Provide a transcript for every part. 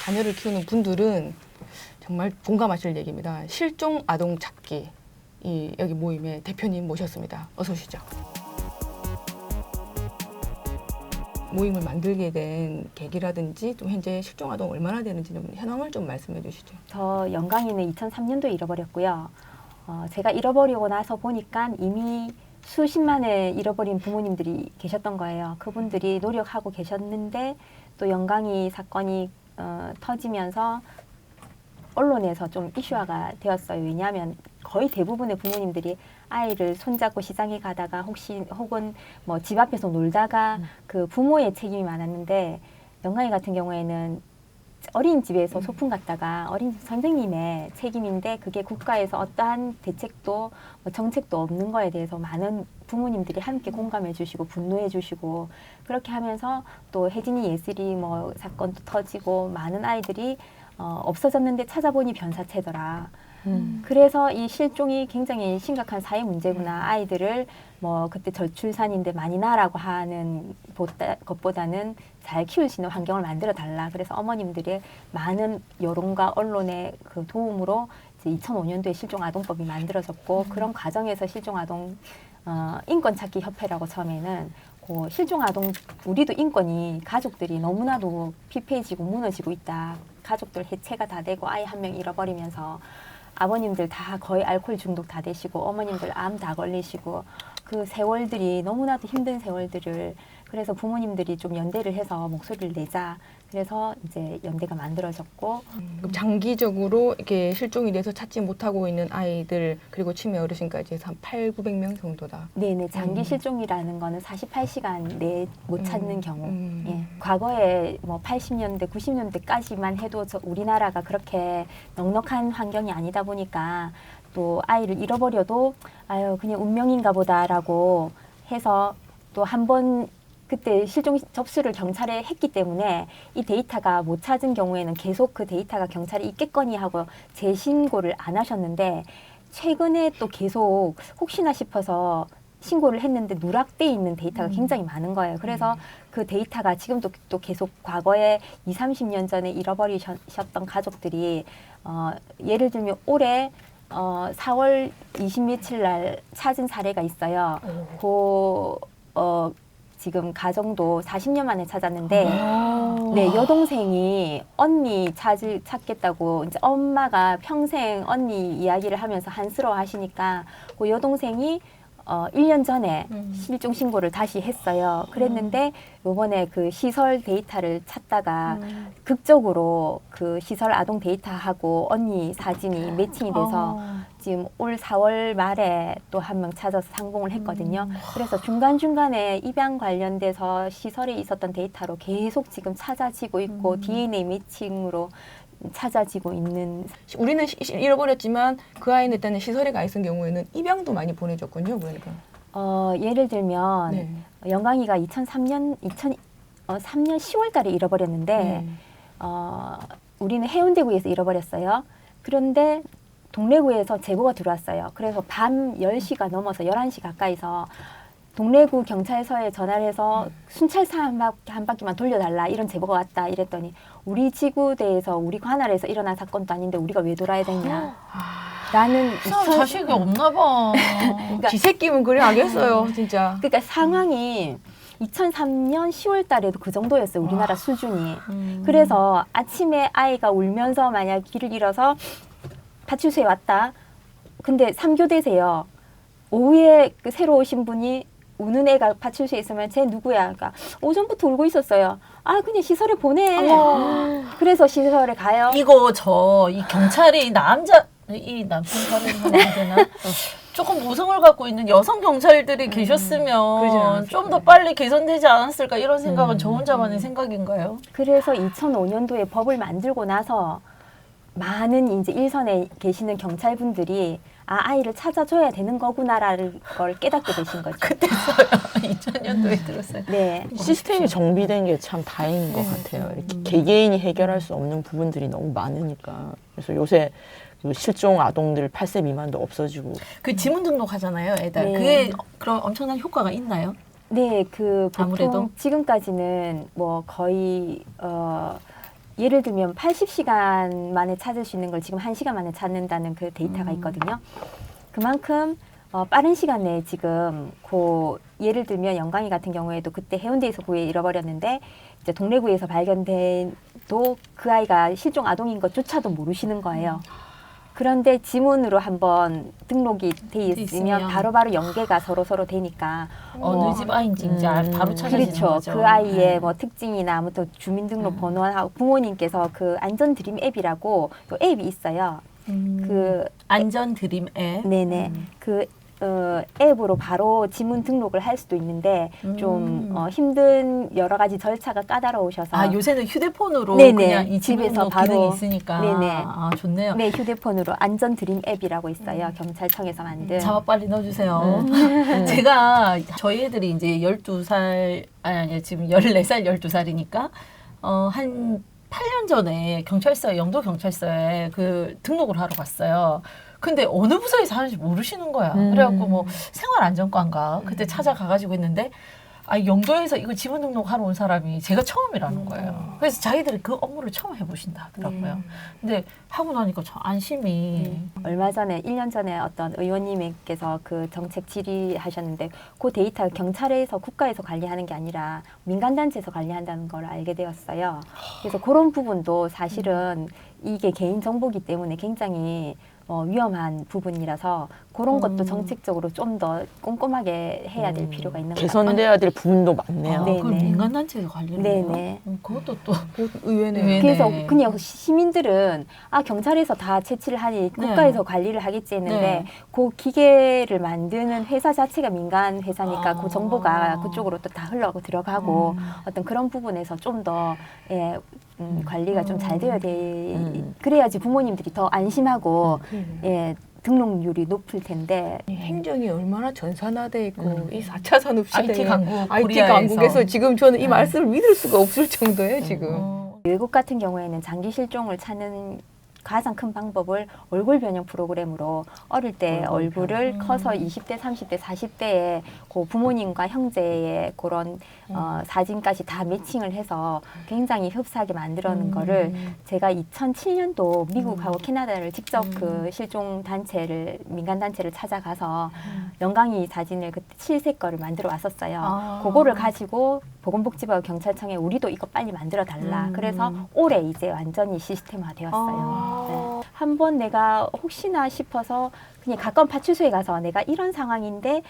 자녀를 키우는 분들은 정말 공감하실 얘기입니다. 실종 아동 찾기 여기 모임의 대표님 모셨습니다. 어서 오시죠. 모임을 만들게 된 계기라든지 좀 현재 실종 아동 얼마나 되는지 좀 현황을 좀 말씀해 주시죠. 저 영광이는 2003년도에 잃어버렸고요. 제가 잃어버리고 나서 보니까 이미 수십만을 잃어버린 부모님들이 계셨던 거예요. 그분들이 노력하고 계셨는데 또 영광이 사건이 터지면서 언론에서 좀 이슈화가 되었어요. 왜냐하면 거의 대부분의 부모님들이 아이를 손잡고 시장에 가다가 혹은 뭐 집 앞에서 놀다가 그 부모의 책임이 많았는데 영광이 같은 경우에는 어린이집에서 소풍 갔다가 어린이집 선생님의 책임인데 그게 국가에서 어떠한 대책도 뭐 정책도 없는 거에 대해서 많은 부모님들이 함께 공감해 주시고 분노해 주시고 그렇게 하면서 또 혜진이 예슬이 뭐 사건도 터지고 많은 아이들이 없어졌는데 찾아보니 변사체더라. 그래서 이 실종이 굉장히 심각한 사회 문제구나. 아이들을 뭐 그때 저출산인데 많이 나라고 하는 것보다는 잘 키울 수 있는 환경을 만들어 달라. 그래서 어머님들의 많은 여론과 언론의 그 도움으로 이제 2005년도에 실종아동법이 만들어졌고 그런 과정에서 실종아동 인권찾기 협회라고 처음에는 실종아동 우리도 인권이 가족들이 너무나도 피폐해지고 무너지고 있다. 가족들 해체가 다 되고 아이 한 명 잃어버리면서 아버님들 다 거의 알코올 중독 다 되시고 어머님들 암 다 걸리시고 그 세월들이 너무나도 힘든 세월들을 그래서 부모님들이 좀 연대를 해서 목소리를 내자. 그래서 이제 연대가 만들어졌고 그럼 장기적으로 이렇게 실종이 돼서 찾지 못하고 있는 아이들 그리고 치매 어르신까지 해서 한 800~900명 정도다. 네네. 장기 실종이라는 거는 48시간 내에 못 찾는 경우. 예. 과거에 뭐 80년대, 90년대까지만 해도 우리나라가 그렇게 넉넉한 환경이 아니다 보니까 또 아이를 잃어버려도 아유 그냥 운명인가 보다라고 해서 또 한 번 그때 실종 접수를 경찰에 했기 때문에 이 데이터가 못 찾은 경우에는 계속 그 데이터가 경찰에 있겠거니 하고 재신고를 안 하셨는데 최근에 또 계속 혹시나 싶어서 신고를 했는데 누락돼 있는 데이터가 굉장히 많은 거예요. 그래서 그 데이터가 지금도 또 계속 과거에 20~30년 전에 잃어버리셨던 가족들이 예를 들면 올해 4월 20며칠 날 찾은 사례가 있어요. 지금 가정도 40년 만에 찾았는데, 네, 여동생이 언니 찾겠다고 이제 엄마가 평생 언니 이야기를 하면서 한스러워 하시니까 그 여동생이 1년 전에 실종 신고를 다시 했어요. 그랬는데 요번에 그 시설 데이터를 찾다가 극적으로 그 시설 아동 데이터하고 언니 사진이 매칭이 돼서 지금 올 4월 말에 또 한 명 찾아서 상봉을 했거든요. 그래서 중간중간에 입양 관련돼서 시설에 있었던 데이터로 계속 지금 찾아지고 있고 DNA 매칭으로 찾아지고 있는. 우리는 잃어버렸지만 그 아이는 일단은 시설에 가 있은 경우에는 입양도 많이 보내줬군요. 그러니까. 예를 들면 영광이가 2003년 10월 달에 잃어버렸는데 우리는 해운대구에서 잃어버렸어요. 그런데 동래구에서 제보가 들어왔어요. 그래서 밤 10시가 넘어서 11시 가까이서 동래구 경찰서에 전화를 해서 순찰차 한 바퀴만 돌려달라 이런 제보가 왔다 이랬더니 우리 지구대에서 우리 관할에서 일어난 사건도 아닌데 우리가 왜 돌아야 되냐 라는 자식이 없나 봐. 그러니까 기새끼면 그래 하겠어요 진짜. 그러니까 상황이 2003년 10월 달에도 그 정도였어요. 우리나라 수준이. 그래서 아침에 아이가 울면서 만약 길을 잃어서 파출소에 왔다. 근데 3교대세요. 오후에 그 새로 오신 분이 우는 애가 파출소에 있으면 쟤 누구야? 그러니까 오전부터 울고 있었어요. 아 그냥 시설에 보내. 그래서 시설에 가요. 이 경찰이 이 남편 가는 되나? 조금 모성을 갖고 있는 여성 경찰들이 계셨으면 좀 더 빨리 개선되지 않았을까 이런 생각은 저 혼자만의 생각인가요? 그래서 2005년도에 법을 만들고 나서 많은 이제 일선에 계시는 경찰분들이 아이를 찾아줘야 되는 거구나라는 걸 깨닫게 되신 거죠. 그때서요. 2000년도에 들었어요. 네. 시스템이 정비된 게 참 다행인 것 같아요. 이렇게 개개인이 해결할 수 없는 부분들이 너무 많으니까. 그래서 요새 실종 아동들 8세 미만도 없어지고. 그 지문 등록하잖아요, 애들. 네. 그게 그럼 엄청난 효과가 있나요? 네, 그 보통 아무래도? 지금까지는 뭐 거의 예를 들면 80시간 만에 찾을 수 있는 걸 지금 1시간 만에 찾는다는 그 데이터가 있거든요. 그만큼 빠른 시간 내에 지금 예를 들면 영광이 같은 경우에도 그때 해운대에서 구해 잃어버렸는데 이제 동래구에서 발견된도 그 아이가 실종 아동인 것조차도 모르시는 거예요. 그런데 지문으로 한번 등록이 돼 있으면 바로바로 연계가 서로 되니까 어느 집 아이인지 이제 바로 찾아지는 그렇죠. 거죠. 그 아이의 뭐 특징이나 아무튼 주민등록번호하고 부모님께서 그 안전 드림 앱이라고 또 앱이 있어요. 그 안전 드림 앱. 네네. 그 앱으로 바로 지문 등록을 할 수도 있는데 좀 힘든 여러 가지 절차가 까다로우셔서 아 요새는 휴대폰으로 네네. 그냥 이 집에서 집에서 바로 기능이 있으니까 네네. 아 좋네요. 네, 휴대폰으로 안전 드림 앱이라고 있어요. 경찰청에서 만든. 자막 빨리 넣어주세요. 제가 저희 애들이 이제 12살 아니 지금 14살 12살이니까 한 8년 전에 경찰서에 영도 경찰서에 그 등록을 하러 갔어요. 근데 어느 부서에서 하는지 모르시는 거야. 그래갖고 뭐 생활안전과인가 그때 찾아가가지고 했는데 영도에서 이거 지문 등록하러 온 사람이 제가 처음이라는 거예요. 그래서 자기들이 그 업무를 처음 해보신다 하더라고요. 근데 하고 나니까 저 안심이 얼마 전에 1년 전에 어떤 의원님께서 그 정책 질의하셨는데 그 데이터 경찰에서 국가에서 관리하는 게 아니라 민간단체에서 관리한다는 걸 알게 되었어요. 그래서 그런 부분도 사실은 이게 개인정보기 때문에 굉장히 위험한 부분이라서 그런 것도 정책적으로 좀 더 꼼꼼하게 해야 될 필요가 있는 것 같아요. 개선돼야 될 부분도 많네요. 네. 그걸 민간단체에서 관리를 해요? 네네. 그것도 또 의외네요. 그래서 그냥 시민들은 경찰에서 다 채취를 하니 국가에서 네. 관리를 하겠지 했는데 네. 그 기계를 만드는 회사 자체가 민간 회사니까 그 정보가 그쪽으로 또 다 흘러가고 들어가고 어떤 그런 부분에서 좀 더 관리가 좀 잘 되어야 그래야지 부모님들이 더 안심하고 등록률이 높을 텐데 이 행정이 얼마나 전산화돼 있고 이 4차 산업시대에 IT 강국 IT 코리아에서. 강국에서 지금 저는 이 말씀을 믿을 수가 없을 정도예요 지금. 외국 같은 경우에는 장기 실종을 찾는 가장 큰 방법을 얼굴 변형 프로그램으로 어릴 때 얼굴을 커서 20대, 30대, 40대에 그 부모님과 형제의 그런 사진까지 다 매칭을 해서 굉장히 흡사하게 만들어놓은 거를 제가 2007년도 미국하고 캐나다를 직접 그 실종 단체를 민간 단체를 찾아가서 영광이 사진을 그때 7세 거를 만들어 왔었어요. 그거를 가지고 보건복지부 경찰청에 우리도 이거 빨리 만들어 달라. 그래서 올해 이제 완전히 시스템화 되었어요. 네. 한번 내가 혹시나 싶어서 그냥 가까운 파출소에 가서 내가 이런 상황인데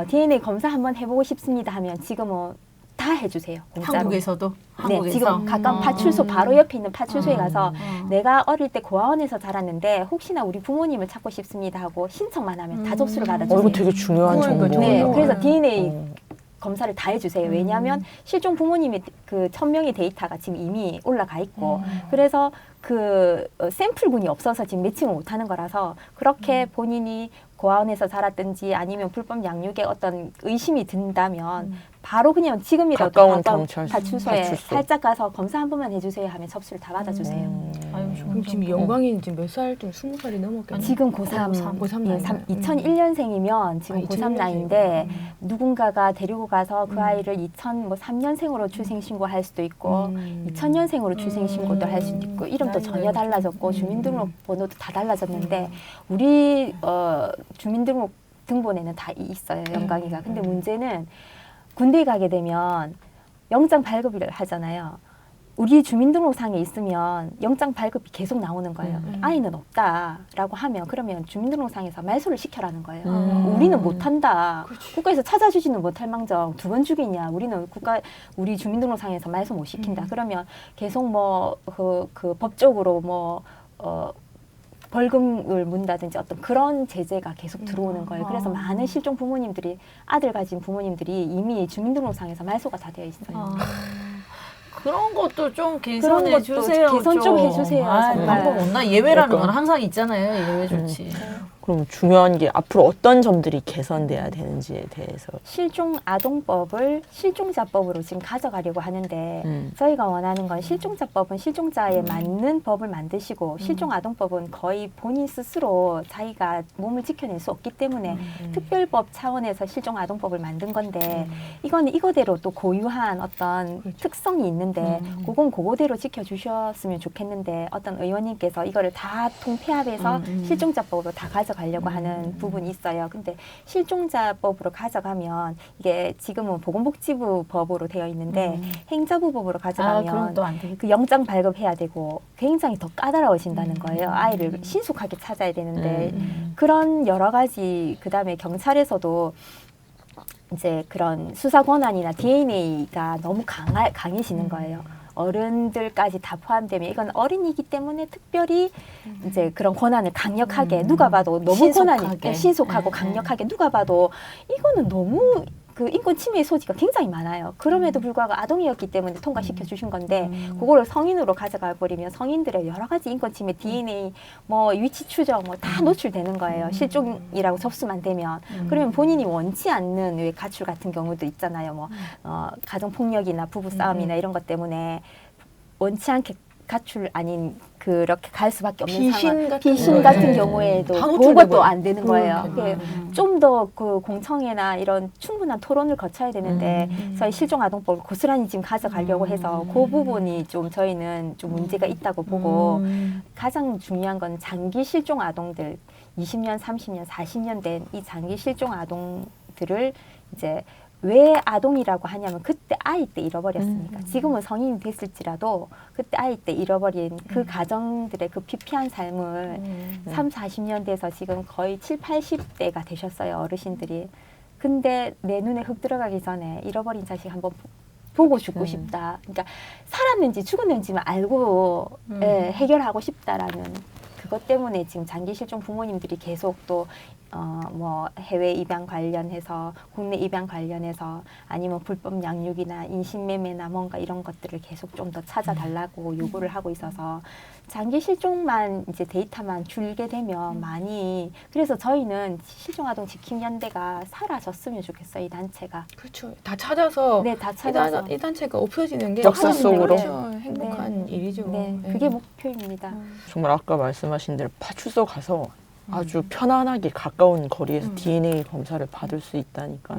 DNA 검사 한번 해보고 싶습니다 하면 지금은 다 해주세요. 공짜로. 한국에서도 네, 한국에서 지금 가까운 파출소 바로 옆에 있는 파출소에 가서 내가 어릴 때 고아원에서 자랐는데 혹시나 우리 부모님을 찾고 싶습니다 하고 신청만 하면 다 접수를 받아주세요. 이거 되게 중요한 그러니까 정보예요. 네, 그래서 DNA 검사를 다 해주세요. 왜냐하면 실종 부모님의 그 1000명의 데이터가 지금 이미 올라가 있고 그래서 그 샘플군이 없어서 지금 매칭을 못하는 거라서 그렇게 본인이 고아원에서 자랐든지 아니면 불법 양육에 어떤 의심이 든다면 바로 그냥 지금이라도 가까운 파출소에 파출소. 살짝 가서 검사 한 번만 해주세요 하면 접수를 다 받아주세요. 아유, 좋은 그럼 지금 정보. 영광이 지금 몇 살? 좀 20살이 넘었겠네요. 지금 고3, 고3 나이인가요? 2001년생이면 지금 아, 고3 나이인데 누군가가 데리고 가서 그 아이를 3년생으로 출생신고할 수도 있고 2000년생으로 출생신고도 할 수도 있고 이름도 전혀 달라졌고 주민등록번호도 다 달라졌는데 우리 주민등록 등본에는 다 있어요. 영광이가. 근데 문제는 군대에 가게 되면 영장 발급을 하잖아요. 우리 주민등록상에 있으면 영장 발급이 계속 나오는 거예요. 아이는 없다라고 하면 그러면 주민등록상에서 말소를 시켜라는 거예요. 우리는 못한다. 국가에서 찾아주지는 못할 망정 두 번 주겠냐. 우리 주민등록상에서 말소 못 시킨다. 그러면 계속 그 법적으로 벌금을 문다든지 어떤 그런 제재가 계속 들어오는 거예요. 그래서 많은 실종 부모님들이 아들 가진 부모님들이 이미 주민등록상에서 말소가 다 되어 있어요. 그런 것도 좀 그런 개선해 것도 주세요. 개선 좀 해주세요, 정말. 방법 없나? 예외라는 건 항상 있잖아요. 예외 조치. 그럼 중요한 게 앞으로 어떤 점들이 개선돼야 되는지에 대해서. 실종 아동법을 실종자법으로 지금 가져가려고 하는데 저희가 원하는 건 실종자법은 실종자에 맞는 법을 만드시고 실종 아동법은 거의 본인 스스로 자기가 몸을 지켜낼 수 없기 때문에 특별법 차원에서 실종 아동법을 만든 건데 이거는 이거대로 또 고유한 어떤 그렇죠. 특성이 있는데 그건 그거대로 지켜주셨으면 좋겠는데 어떤 의원님께서 이거를 다 통폐합해서 실종자법으로 다 가져가려고 하는 부분이 있어요. 근데 실종자법으로 가져가면 이게 지금은 보건복지부 법으로 되어 있는데 행자부 법으로 그럼 가져가면 또 안 되겠다. 그 영장 발급해야 되고 굉장히 더 까다로워진다는 거예요. 아이를 신속하게 찾아야 되는데 그런 여러 가지 그다음에 경찰에서도 이제 그런 수사 권한이나 DNA가 너무 강해지는 거예요. 어른들까지 다 포함되면 이건 어린이기 때문에 특별히 이제 그런 권한을 강력하게 누가 봐도 너무 권한이 신속하게. 신속하고 강력하게 누가 봐도 이거는 너무 그 인권 침해의 소지가 굉장히 많아요. 그럼에도 불구하고 아동이었기 때문에 통과시켜 주신 건데 그거를 성인으로 가져가 버리면 성인들의 여러 가지 인권 침해, DNA, 뭐 위치 추적 뭐 다 노출되는 거예요. 실종이라고 접수만 되면 그러면 본인이 원치 않는 왜 가출 같은 경우도 있잖아요. 뭐 가정 폭력이나 부부 싸움이나 이런 것 때문에 원치 않게 가출 아닌 그렇게 갈 수밖에 없는 피신 상황. 같은 피신 거에 같은 경우에도 다 그것도 노출되고요. 안 되는 거예요. 그러니까요. 좀 더 그 공청회나 이런 충분한 토론을 거쳐야 되는데 저희 실종 아동법을 고스란히 지금 가져가려고 해서 그 부분이 좀 저희는 좀 문제가 있다고 보고 가장 중요한 건 장기 실종 아동들 20년, 30년, 40년 된 이 장기 실종 아동들을 이제 왜 아동이라고 하냐면 그때 아이 때 잃어버렸으니까 지금은 성인이 됐을지라도 그때 아이 때 잃어버린 그 가정들의 그 피폐한 삶을 3, 40년 돼서 지금 거의 7, 80대가 되셨어요 어르신들이. 근데 내 눈에 흙 들어가기 전에 잃어버린 자식 한번 보고 죽고 싶다. 그러니까 살았는지 죽었는지만 알고 예, 해결하고 싶다라는 그것 때문에 지금 장기 실종 부모님들이 계속 또 뭐 해외 입양 관련해서 국내 입양 관련해서 아니면 불법 양육이나 인신매매나 뭔가 이런 것들을 계속 좀 더 찾아달라고 요구를 하고 있어서 장기 실종만 이제 데이터만 줄게 되면 많이 그래서 저희는 실종 아동 지킴 연대가 사라졌으면 좋겠어요 이 단체가. 그렇죠. 다 찾아서 네, 다 찾아서. 이 단체가 없어지는 게 역사 사람들이 속으로. 그렇죠. 행복한 일이죠. 네, 네. 그게 목표입니다. 정말 아까 말씀하신 대로 파출소 가서 아주 편안하게 가까운 거리에서 DNA 검사를 받을 수 있다니까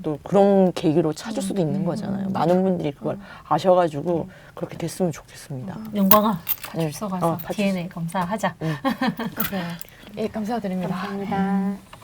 또 그런 계기로 찾을 수도 있는 거잖아요. 많은 분들이 그걸 아셔가지고 그렇게 됐으면 좋겠습니다. 영광아 파출소 가서 파출소. DNA 검사하자. 그래요. 예, 감사드립니다. 감사합니다.